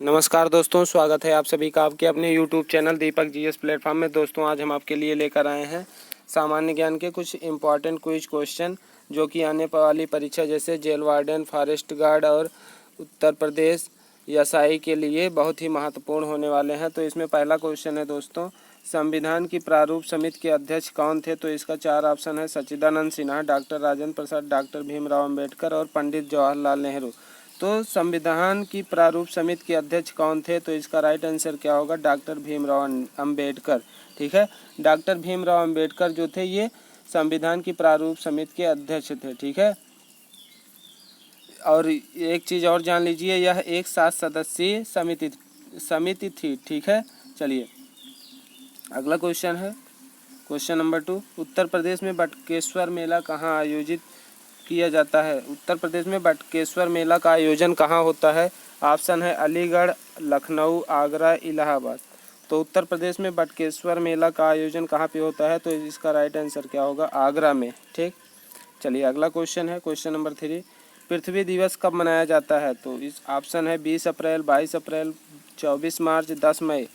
नमस्कार दोस्तों, स्वागत है आप सभी का आपके अपने यूट्यूब चैनल दीपक जीएस प्लेटफॉर्म में। दोस्तों आज हम आपके लिए लेकर आए हैं सामान्य ज्ञान के कुछ इम्पॉर्टेंट क्विज क्वेश्चन जो कि आने वाली परीक्षा जैसे जेल वार्डन, फॉरेस्ट गार्ड और उत्तर प्रदेश एसआई के लिए बहुत ही महत्वपूर्ण होने वाले हैं। तो इसमें पहला क्वेश्चन है दोस्तों, संविधान की प्रारूप समिति के अध्यक्ष कौन थे? तो इसका 4 ऑप्शन है: सच्चिदानंद सिन्हा, डॉक्टर राजेंद्र प्रसाद, डॉक्टर भीमराव अम्बेडकर और पंडित जवाहरलाल नेहरू। तो संविधान की प्रारूप समिति के अध्यक्ष कौन थे? तो इसका राइट आंसर क्या होगा? डॉक्टर भीमराव अम्बेडकर। ठीक है, डॉक्टर भीमराव अम्बेडकर जो थे ये संविधान की प्रारूप समिति के अध्यक्ष थे। ठीक है, और एक चीज़ और जान लीजिए, यह एक 7 सदस्यीय समिति थी। ठीक है, चलिए अगला क्वेश्चन है क्वेश्चन नंबर 2। उत्तर प्रदेश में बटुकेश्वर मेला कहाँ आयोजित किया जाता है? उत्तर प्रदेश में बटुकेश्वर मेला का आयोजन कहाँ होता है? ऑप्शन है अलीगढ़, लखनऊ, आगरा, इलाहाबाद। तो उत्तर प्रदेश में बटुकेश्वर मेला का आयोजन कहाँ पे होता है? तो इसका राइट आंसर क्या होगा? आगरा में। ठीक, चलिए अगला क्वेश्चन है क्वेश्चन नंबर 3। पृथ्वी दिवस कब मनाया जाता है? तो इस ऑप्शन है 20 अप्रैल, 22 अप्रैल, 24 मार्च, 10 मई।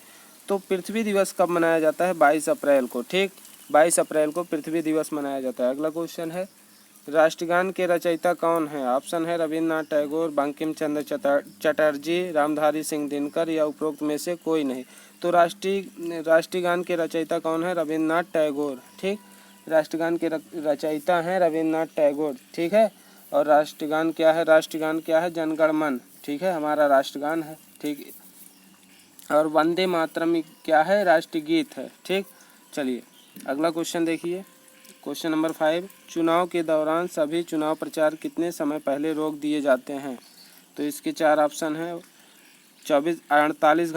तो पृथ्वी दिवस कब मनाया जाता है? 22 अप्रैल को। ठीक, 22 अप्रैल को पृथ्वी दिवस मनाया जाता है। अगला क्वेश्चन है, राष्ट्रगान के रचयिता कौन है? ऑप्शन है रविन्द्रनाथ टैगोर, बंकिम चंद्र चटर्जी, रामधारी सिंह दिनकर या उपरोक्त में से कोई नहीं। तो राष्ट्रगान के रचयिता कौन है? रविन्द्रनाथ टैगोर। ठीक, राष्ट्रगान के रचयिता हैं रविन्द्रनाथ टैगोर। ठीक है, और राष्ट्रगान क्या है? राष्ट्रगान क्या है? जनगण मन। ठीक है, हमारा राष्ट्रगान है। ठीक, और वंदे मातरम क्या है? राष्ट्रगीत है। ठीक, चलिए अगला क्वेश्चन देखिए क्वेश्चन नंबर 5। चुनाव के दौरान सभी चुनाव प्रचार कितने समय पहले रोक दिए जाते हैं? तो इसके 4 ऑप्शन हैं: 48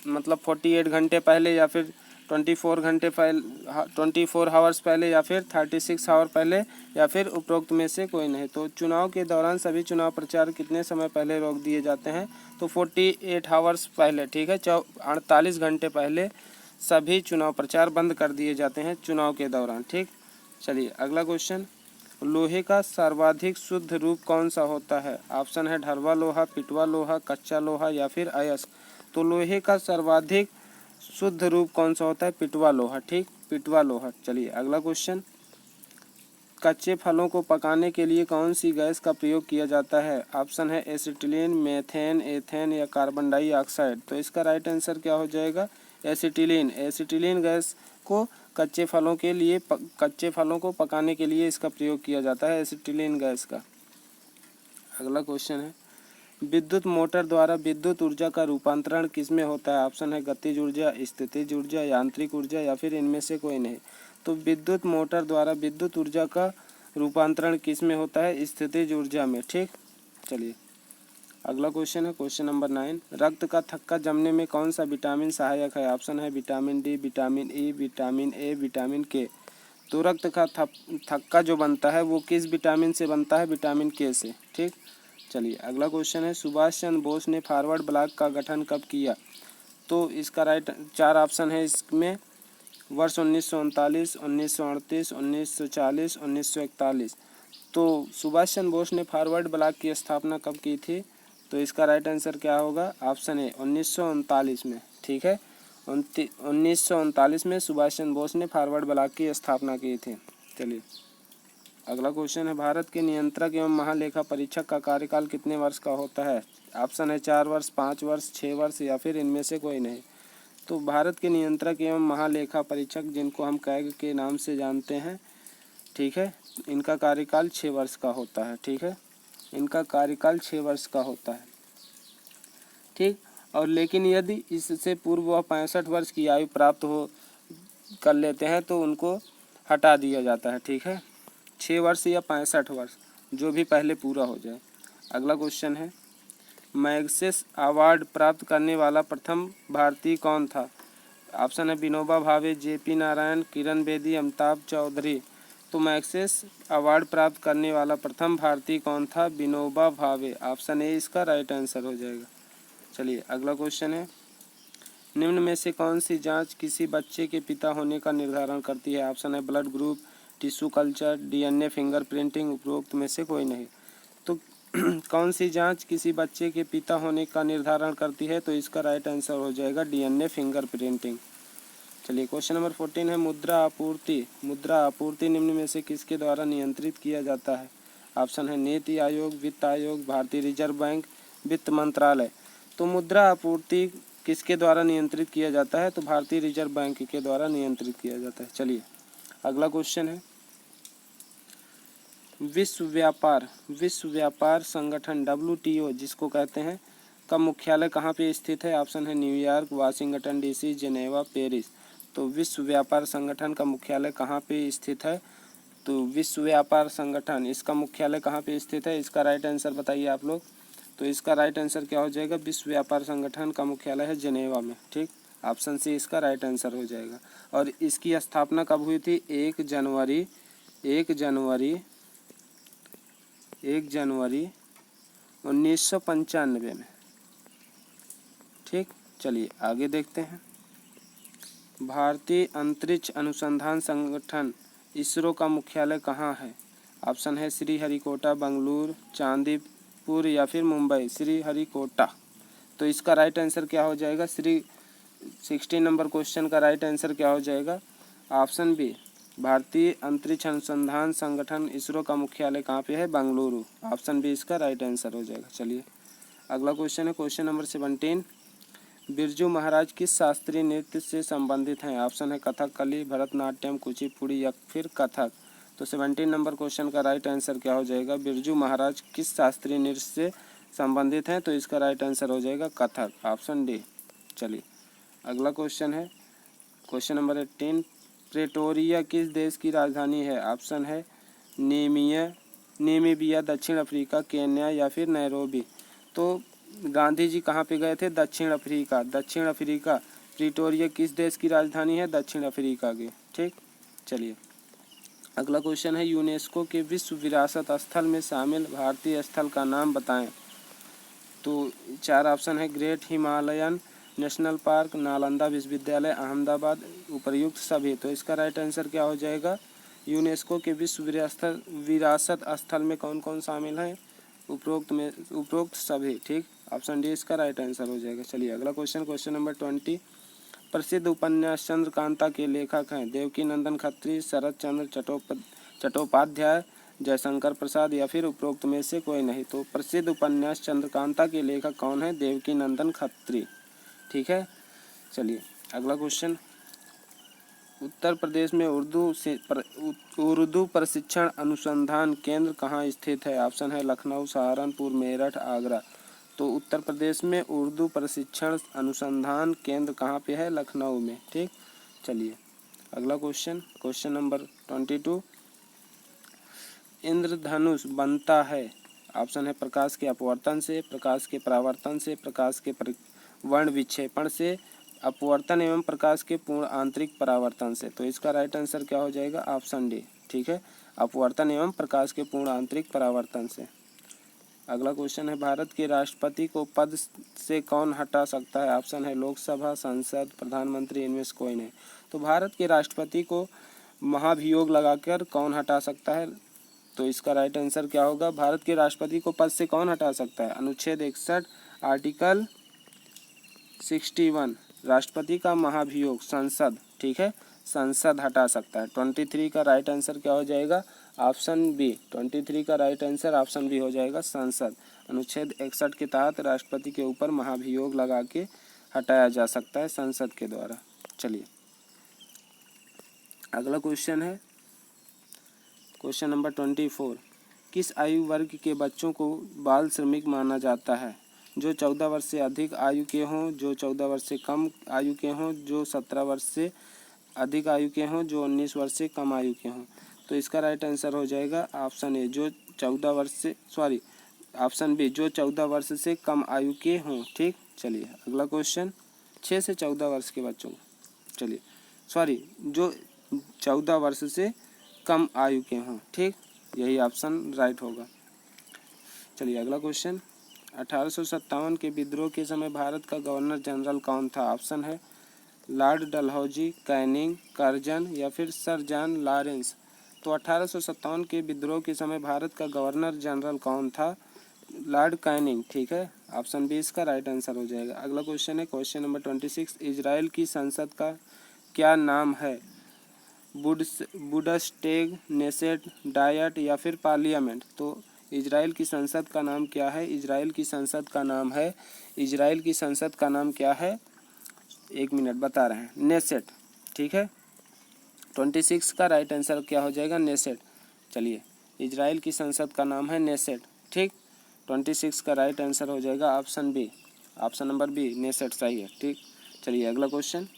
मतलब 48 घंटे पहले, या फिर 24 हावर्स पहले, या फिर 36 आवर पहले, या फिर उपरोक्त में से कोई नहीं। तो चुनाव के दौरान सभी चुनाव प्रचार कितने समय पहले रोक दिए जाते हैं? तो 48 हावर्स पहले। ठीक है, 48 घंटे पहले सभी चुनाव प्रचार बंद कर दिए जाते हैं चुनाव के दौरान। ठीक, चलिए अगला क्वेश्चन, लोहे का सर्वाधिक शुद्ध रूप कौन सा होता है? ऑप्शन है ढरवा लोहा, पिटवा लोहा, कच्चा लोहा या फिर अयस्क। तो लोहे का सर्वाधिक शुद्ध रूप कौन सा होता है? पिटवा लोहा। ठीक, पिटवा लोहा। चलिए अगला क्वेश्चन, कच्चे फलों को पकाने के लिए कौन सी गैस का प्रयोग किया जाता है? ऑप्शन है एसिटिलीन, मेथेन, एथेन या कार्बन डाइऑक्साइड। तो इसका राइट आंसर क्या हो जाएगा? एसिटिलीन। एसिटिलीन गैस को कच्चे फलों को पकाने के लिए इसका प्रयोग किया जाता है, एसिटिलीन गैस का। अगला क्वेश्चन है, विद्युत मोटर द्वारा विद्युत ऊर्जा का रूपांतरण किसमें होता है? ऑप्शन है गतिज ऊर्जा, स्थितिज ऊर्जा, यांत्रिक ऊर्जा या फिर इनमें से कोई नहीं। तो विद्युत मोटर द्वारा विद्युत ऊर्जा का रूपांतरण किसमें होता है? स्थितिज ऊर्जा में। ठीक, चलिए अगला क्वेश्चन है क्वेश्चन नंबर 9। रक्त का थक्का जमने में कौन सा विटामिन सहायक है? ऑप्शन है vitamin D, vitamin E, vitamin A, vitamin के। तो रक्त का थक्का जो बनता है वो किस विटामिन से बनता है? विटामिन के से। ठीक, चलिए अगला क्वेश्चन है, सुभाष चंद्र बोस ने फॉरवर्ड ब्लॉक का गठन कब किया? तो इसका राइट 4 ऑप्शन है इसमें: वर्ष 1939, 1938, 1940, 1941। तो सुभाष चंद्र बोस ने फॉरवर्ड ब्लॉक की स्थापना कब की थी? तो इसका राइट आंसर क्या होगा? ऑप्शन है 1939 में। ठीक है, 1939 में सुभाष चंद्र बोस ने फॉरवर्ड ब्लॉक की स्थापना की थी। चलिए अगला क्वेश्चन है, भारत के नियंत्रक एवं महालेखा परीक्षक का कार्यकाल कितने वर्ष का होता है? ऑप्शन है 4 वर्ष, 5 वर्ष, 6 वर्ष या फिर इनमें से कोई नहीं। तो भारत के नियंत्रक एवं महालेखा परीक्षक, जिनको हम कैग के नाम से जानते हैं, ठीक है, इनका कार्यकाल 6 वर्ष का होता है। ठीक है, इनका कार्यकाल 6 वर्ष का होता है। ठीक, और लेकिन यदि इससे पूर्व वह 65 वर्ष की आयु प्राप्त कर लेते हैं तो उनको हटा दिया जाता है। ठीक है, 6 वर्ष या 65 वर्ष, जो भी पहले पूरा हो जाए। अगला क्वेश्चन है, मैग्सेस अवार्ड प्राप्त करने वाला प्रथम भारतीय कौन था? ऑप्शन है विनोबा भावे, जेपी नारायण, किरण बेदी, अमिताभ चौधरी। तो मैग्सेस अवार्ड प्राप्त करने वाला प्रथम भारतीय कौन था? विनोबा भावे। ऑप्शन ए इसका राइट आंसर हो जाएगा। चलिए अगला क्वेश्चन है, निम्न में से कौन सी जांच किसी बच्चे के पिता होने का निर्धारण करती है? ऑप्शन है blood group, tissue culture, DNA, fingerprinting, उपरोक्त में से कोई नहीं। तो कौन सी जांच किसी बच्चे के पिता होने का निर्धारण करती है? तो इसका राइट आंसर हो जाएगा डीएनए फिंगरप्रिंटिंग। चलिए क्वेश्चन नंबर 14 है मुद्रा आपूर्ति। मुद्रा आपूर्ति निम्न में से किसके द्वारा नियंत्रित किया जाता है? ऑप्शन है नीति आयोग, वित्त आयोग, भारतीय रिजर्व बैंक, वित्त मंत्रालय। तो मुद्रा आपूर्ति किसके द्वारा नियंत्रित किया जाता है? तो भारतीय रिजर्व बैंक के द्वारा नियंत्रित किया जाता है। चलिए अगला क्वेश्चन है विश्व व्यापार संगठन WTO जिसको कहते हैं का मुख्यालय कहाँ पे स्थित है? ऑप्शन है New York, Washington DC, Geneva, Paris. तो विश्व व्यापार संगठन का मुख्यालय कहाँ पे स्थित है? तो विश्व व्यापार संगठन इसका मुख्यालय कहाँ पे स्थित है? इसका राइट आंसर बताइए आप लोग। तो इसका राइट आंसर क्या हो जाएगा? विश्व व्यापार संगठन का मुख्यालय है जेनेवा में। ठीक, ऑप्शन सी इसका राइट आंसर हो जाएगा। और इसकी स्थापना कब हुई थी? 1 जनवरी 1995 में। ठीक, चलिए आगे देखते हैं। भारतीय अंतरिक्ष अनुसंधान संगठन इसरो का मुख्यालय कहाँ है? ऑप्शन है श्रीहरिकोटा, बंगलुरु, चांदीपुर या फिर मुंबई। श्रीहरिकोटा। तो इसका राइट आंसर क्या हो जाएगा? 16 नंबर क्वेश्चन का राइट आंसर क्या हो जाएगा? ऑप्शन बी, भारतीय अंतरिक्ष अनुसंधान संगठन इसरो का मुख्यालय कहाँ पे है? बंगलुरु। ऑप्शन बी इसका राइट आंसर हो जाएगा। चलिए अगला क्वेश्चन है क्वेश्चन नंबर 17। बिरजू महाराज किस शास्त्रीय नृत्य से संबंधित हैं? ऑप्शन है कथकली, भरतनाट्यम, कुचिपुड़ी या फिर कथक। तो 17 नंबर क्वेश्चन का राइट आंसर क्या हो जाएगा? बिरजू महाराज किस शास्त्रीय नृत्य से संबंधित हैं? तो इसका राइट आंसर हो जाएगा कथक। Option D. चलिए अगला क्वेश्चन है क्वेश्चन नंबर 18। प्रेटोरिया किस देश की राजधानी है? ऑप्शन है नेमीबिया, दक्षिण अफ्रीका, केन्या या फिर नैरोबी। तो गांधी जी कहाँ पे गए थे? दक्षिण अफ्रीका। प्रिटोरिया किस देश की राजधानी है? दक्षिण अफ्रीका की। ठीक, चलिए अगला क्वेश्चन है यूनेस्को के विश्व विरासत स्थल में शामिल भारतीय स्थल का नाम बताएं। तो 4 ऑप्शन है great Himalayan national park, Nalanda विश्वविद्यालय, अहमदाबाद, उपर्युक्त सभी। तो इसका राइट आंसर क्या हो जाएगा? यूनेस्को के विश्व विरासत स्थल में कौन कौन शामिल है? उपरोक्त सभी। ठीक, ऑप्शन डी इसका राइट आंसर हो जाएगा। चलिए अगला क्वेश्चन नंबर 20। प्रसिद्ध उपन्यास चंद्रकांता के लेखक हैं देवकी नंदन खत्री, शरद चंद्र चट्टोपाध्याय, जयशंकर प्रसाद या फिर उपरोक्त में से कोई नहीं। तो प्रसिद्ध उपन्यास चंद्रकांता के लेखक कौन है? देवकी नंदन खत्री। ठीक है, चलिए अगला क्वेश्चन। उत्तर प्रदेश में उर्दू प्रशिक्षण अनुसंधान केंद्र कहाँ स्थित है? ऑप्शन है लखनऊ, सहारनपुर, मेरठ, आगरा। तो उत्तर प्रदेश में उर्दू प्रशिक्षण अनुसंधान केंद्र कहाँ पे है? लखनऊ में। ठीक, चलिए अगला क्वेश्चन नंबर 22। इंद्रधनुष बनता है, ऑप्शन है प्रकाश के अपवर्तन से, प्रकाश के परावर्तन से, प्रकाश के वर्ण विक्षेपण से, अपवर्तन एवं प्रकाश के पूर्ण आंतरिक परावर्तन से। तो इसका राइट आंसर क्या हो जाएगा? Option D. ठीक है, अपवर्तन एवं प्रकाश के पूर्ण आंतरिक परावर्तन से। अगला क्वेश्चन है भारत के राष्ट्रपति को पद से कौन हटा सकता है? ऑप्शन है लोकसभा, संसद, प्रधानमंत्री, इनमें से कोई नहीं। तो भारत के राष्ट्रपति को महाभियोग लगाकर कौन हटा सकता है? तो इसका राइट आंसर क्या होगा? भारत के राष्ट्रपति को पद से कौन हटा सकता है? अनुच्छेद 61 आर्टिकल 61 राष्ट्रपति का महाभियोग संसद। ठीक है, संसद हटा सकता है। 23 का राइट आंसर क्या हो जाएगा? Option B. 23 का राइट आंसर ऑप्शन बी हो जाएगा, संसद। अनुच्छेद 61 के तहत राष्ट्रपति के ऊपर महाभियोग लगा के हटाया जा सकता है संसद के द्वारा। चलिए अगला क्वेश्चन है क्वेश्चन नंबर 24। किस आयु वर्ग के बच्चों को बाल श्रमिक माना जाता है? जो 14 वर्ष से अधिक आयु के हों, जो 14 वर्ष से कम आयु के हों, जो 17 वर्ष से अधिक आयु के हों, जो 19 वर्ष से कम आयु के हों। तो इसका राइट आंसर हो जाएगा ऑप्शन ए, जो 14 वर्ष से ऑप्शन बी, जो 14 वर्ष से कम आयु के हों। ठीक, चलिए अगला क्वेश्चन 6 से 14 वर्ष के बच्चों जो 14 वर्ष से कम आयु के हों। ठीक, यही ऑप्शन राइट होगा। चलिए अगला क्वेश्चन। 1857 के विद्रोह के समय भारत का गवर्नर जनरल कौन था? ऑप्शन है लॉर्ड डलहौजी, कैनिंग, कर्जन या फिर सर जॉन लॉरेंस। तो 1857 के विद्रोह के समय भारत का गवर्नर जनरल कौन था? लॉर्ड कैनिंग, ठीक है। ऑप्शन बी इसका राइट आंसर हो जाएगा। अगला क्वेश्चन है क्वेश्चन नंबर 26, इजराइल की संसद का क्या नाम है? बुडस्टेग, नेसेट, डायट या फिर पार्लियामेंट? तो इजराइल की संसद का नाम क्या है? इजराइल की संसद का नाम है, इजराइल की संसद का नाम क्या है? 1 मिनट बता रहे हैं, नेसेट, ठीक है। 26 का राइट आंसर क्या हो जाएगा? नेसेट। चलिए, इजराइल की संसद का नाम है नेसेट, ठीक। 26 का राइट आंसर हो जाएगा option B, option number B, नेसेट सही है, ठीक। चलिए अगला क्वेश्चन,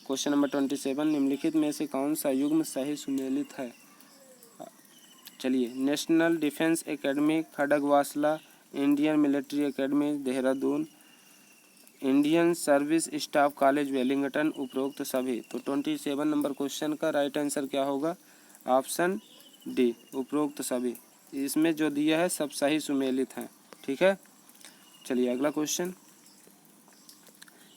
क्वेश्चन नंबर 27, निम्नलिखित में से कौन सा युग्म सही सुमेलित है? चलिए, national defence academy Khadakwasla, Indian military academy Dehradun, Indian service staff college Wellington, उपरोक्त सभी। तो 27 नंबर क्वेश्चन का राइट आंसर क्या होगा? ऑप्शन डी, उपरोक्त सभी। इसमें जो दिया है सब सही सुमेलित हैं, ठीक है। चलिए अगला क्वेश्चन,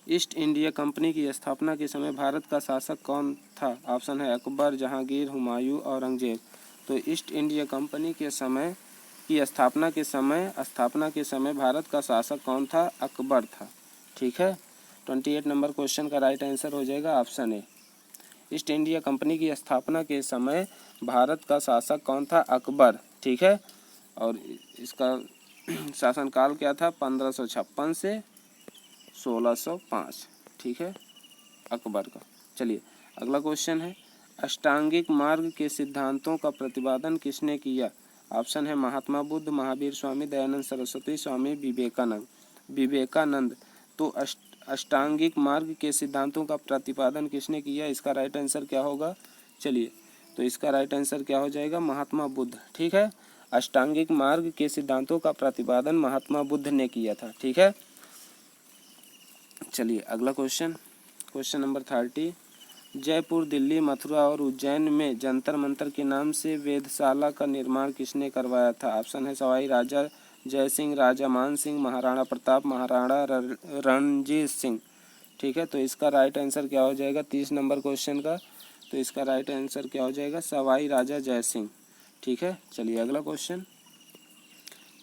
ईस्ट इंडिया कंपनी की स्थापना के समय भारत का शासक कौन था? ऑप्शन है अकबर, जहांगीर, हुमायूं, औरंगजेब। तो ईस्ट इंडिया कंपनी के समय की स्थापना के समय भारत का शासक कौन था? अकबर था, ठीक है। 28 नंबर क्वेश्चन का राइट आंसर हो जाएगा option A. East India company की स्थापना के समय भारत का शासक कौन था? अकबर, ठीक है। और इसका शासनकाल क्या था? 1556 से 1605, ठीक है, अकबर का। चलिए अगला क्वेश्चन है, अष्टांगिक मार्ग के सिद्धांतों का प्रतिपादन किसने किया? ऑप्शन है महात्मा बुद्ध, महावीर स्वामी, दयानंद सरस्वती, स्वामी विवेकानंद। तो अष्टांगिक मार्ग के सिद्धांतों का प्रतिपादन किसने किया? इसका राइट आंसर क्या होगा? चलिए, तो इसका राइट आंसर क्या हो जाएगा? महात्मा बुद्ध, ठीक है। अष्टांगिक मार्ग के सिद्धांतों का प्रतिपादन महात्मा बुद्ध ने किया था, ठीक है। चलिए अगला question, question number 30, Jaipur, Delhi, Mathura और उज्जैन में जंतर मंतर के नाम से वेधशाला का निर्माण किसने करवाया था? ऑप्शन है सवाई राजा जय सिंह, राजा मान सिंह, महाराणा प्रताप, महाराणा रणजीत सिंह, ठीक है। तो इसका राइट आंसर क्या हो जाएगा 30 नंबर क्वेश्चन का? तो इसका राइट आंसर क्या हो जाएगा? सवाई राजा जय सिंह, ठीक है। चलिए अगला क्वेश्चन,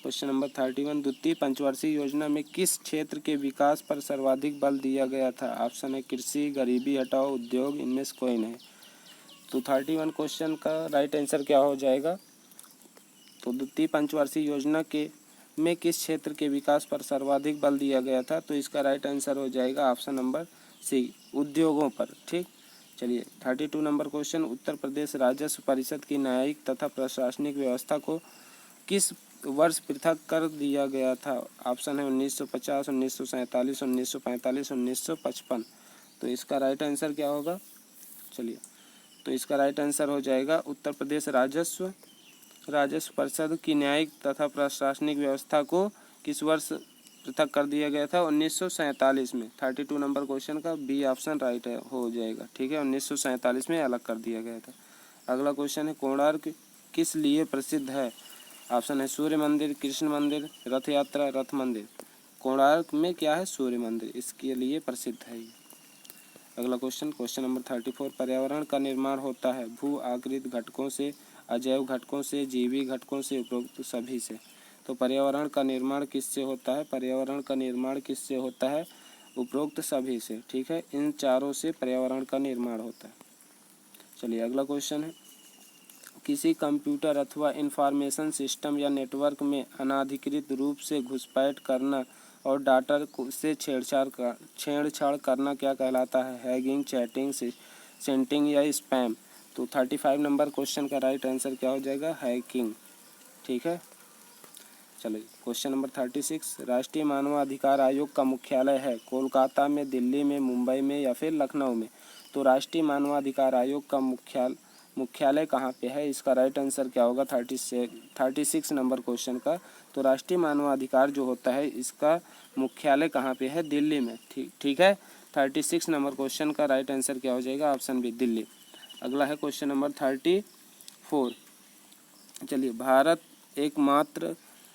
क्वेश्चन नंबर 31, द्वितीय पंचवर्षीय योजना में किस क्षेत्र के विकास पर सर्वाधिक बल दिया गया था? ऑप्शन है कृषि, गरीबी हटाओ, उद्योग, इनमें से कोई नहीं। तो 31 क्वेश्चन का राइट आंसर क्या हो जाएगा? तो द्वितीय पंचवर्षीय योजना के में किस क्षेत्र के विकास पर सर्वाधिक बल दिया गया था? तो इसका राइट आंसर हो जाएगा ऑप्शन नंबर सी, उद्योगों पर, ठीक। चलिए 32 नंबर क्वेश्चन, उत्तर प्रदेश राजस्व परिषद की न्यायिक तथा प्रशासनिक व्यवस्था को किस वर्ष पृथक कर दिया गया था? ऑप्शन है 1950, 1947, 1945, 1955। तो इसका राइट आंसर क्या होगा? चलिए, तो इसका राइट आंसर हो जाएगा उत्तर प्रदेश राजस्व परिषद की न्यायिक तथा प्रशासनिक व्यवस्था को किस वर्ष पृथक कर दिया गया था? 1947 में। 32 नंबर क्वेश्चन का बी ऑप्शन राइट है, हो जाएगा, ठीक है। 1947 में अलग कर दिया गया था। अगला क्वेश्चन है, कोणार्क किस लिए प्रसिद्ध है? ऑप्शन है सूर्य मंदिर, कृष्ण मंदिर, रथ यात्रा, रथ मंदिर। कोणार्क में क्या है? सूर्य मंदिर, इसके लिए प्रसिद्ध है ये। अगला क्वेश्चन, क्वेश्चन नंबर 34, पर्यावरण का निर्माण होता है भू आकृत घटकों से, अजैव घटकों से, जीवी घटकों से, उपरोक्त सभी से। तो पर्यावरण का निर्माण किससे होता है? पर्यावरण का निर्माण किससे होता है? उपरोक्त सभी से, ठीक है। इन चारों से पर्यावरण का निर्माण होता है। चलिए अगला क्वेश्चन है, किसी कंप्यूटर अथवा इंफॉर्मेशन सिस्टम या नेटवर्क में अनाधिकृत रूप से घुसपैठ करना और डाटा से छेड़छाड़ करना क्या कहलाता है? हैकिंग, चैटिंग, सेंटिंग या स्पैम। तो 35 नंबर क्वेश्चन का राइट आंसर क्या हो जाएगा? हैकिंग, ठीक है। चलिए क्वेश्चन नंबर 36, राष्ट्रीय मानवाधिकार आयोग का मुख्यालय है कोलकाता में, दिल्ली में, मुंबई में या फिर लखनऊ में? तो राष्ट्रीय मानवाधिकार आयोग का मुख्यालय कहाँ पे है? इसका राइट आंसर क्या होगा 36 नंबर क्वेश्चन का? तो राष्ट्रीय मानवाधिकार जो होता है इसका मुख्यालय कहाँ पे है? दिल्ली में, ठीक है। 36 नंबर क्वेश्चन का राइट आंसर क्या हो जाएगा? Option B, Delhi. अगला है क्वेश्चन नंबर 34। चलिए,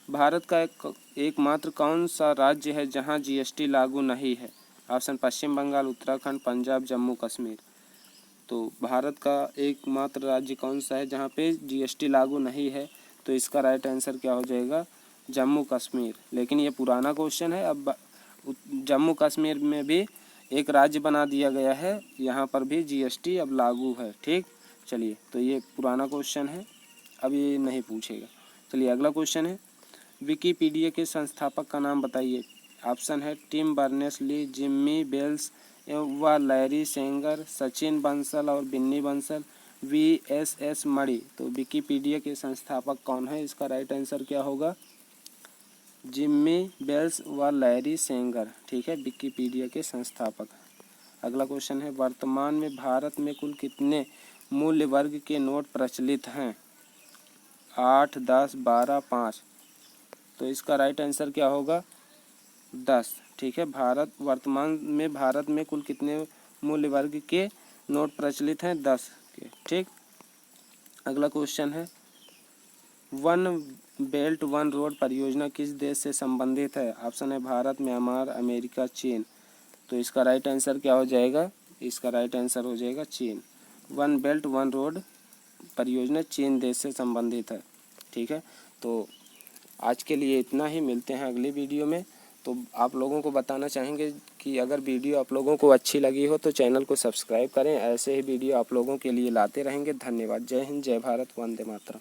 भारत का एकमात्र कौन सा राज्य है जहां जीएसटी लागू नहीं है? ऑप्शन पश्चिम बंगाल, उत्तराखंड, पंजाब, जम्मू कश्मीर। तो भारत का एकमात्र राज्य कौन सा है जहां पे जीएसटी लागू नहीं है? तो इसका राइट आंसर क्या हो जाएगा? जम्मू कश्मीर। लेकिन ये पुराना क्वेश्चन है। अब जम्मू कश्मीर में भी एक राज्य बना दिया गया है, यहाँ पर भी जीएसटी अब लागू है। ठीक, चलिए, तो ये पुराना क्वेश्चन है, अब ये नहीं पूछेगा। चलिए अगला क्वेश्चन है, विकिपीडिया के संस्थापक का नाम बताइए। ऑप्शन है टिम बर्नर्स-ली, जिम्मी वेल्स व लैरी सेंगर, सचिन बंसल और बिन्नी बंसल, VSS मणि। तो विकिपीडिया के संस्थापक कौन है? इसका राइट आंसर क्या होगा? जिम्मी वेल्स व लैरी सेंगर। ठीक है, विकिपीडिया के संस्थापक। अगला क्वेश्चन है, वर्तमान में भारत में कुल कितने मूल्य वर्ग के नोट प्रचलित हैं? 8, 10, 12, 5। तो इसका राइट आंसर क्या होगा? 10। ठीक है, वर्तमान में भारत में कुल कितने मूल्य वर्ग के नोट प्रचलित हैं? 10 के। ठीक, अगला क्वेश्चन है, वन बेल्ट वन रोड परियोजना किस देश से संबंधित है? ऑप्शन है भारत, म्यांमार, अमेरिका, चीन। तो इसका राइट आंसर क्या हो जाएगा? इसका राइट आंसर हो जाएगा चीन। वन बेल्ट वन रोड परियोजना चीन देश से संबंधित है। ठीक है, तो आज के लिए इतना ही, मिलते हैं अगली वीडियो में। तो आप लोगों को बताना चाहेंगे कि अगर वीडियो आप लोगों को अच्छी लगी हो तो चैनल को सब्सक्राइब करें। ऐसे ही वीडियो आप लोगों के लिए लाते रहेंगे। धन्यवाद। जय हिंद, जय भारत, वंदे मातरम।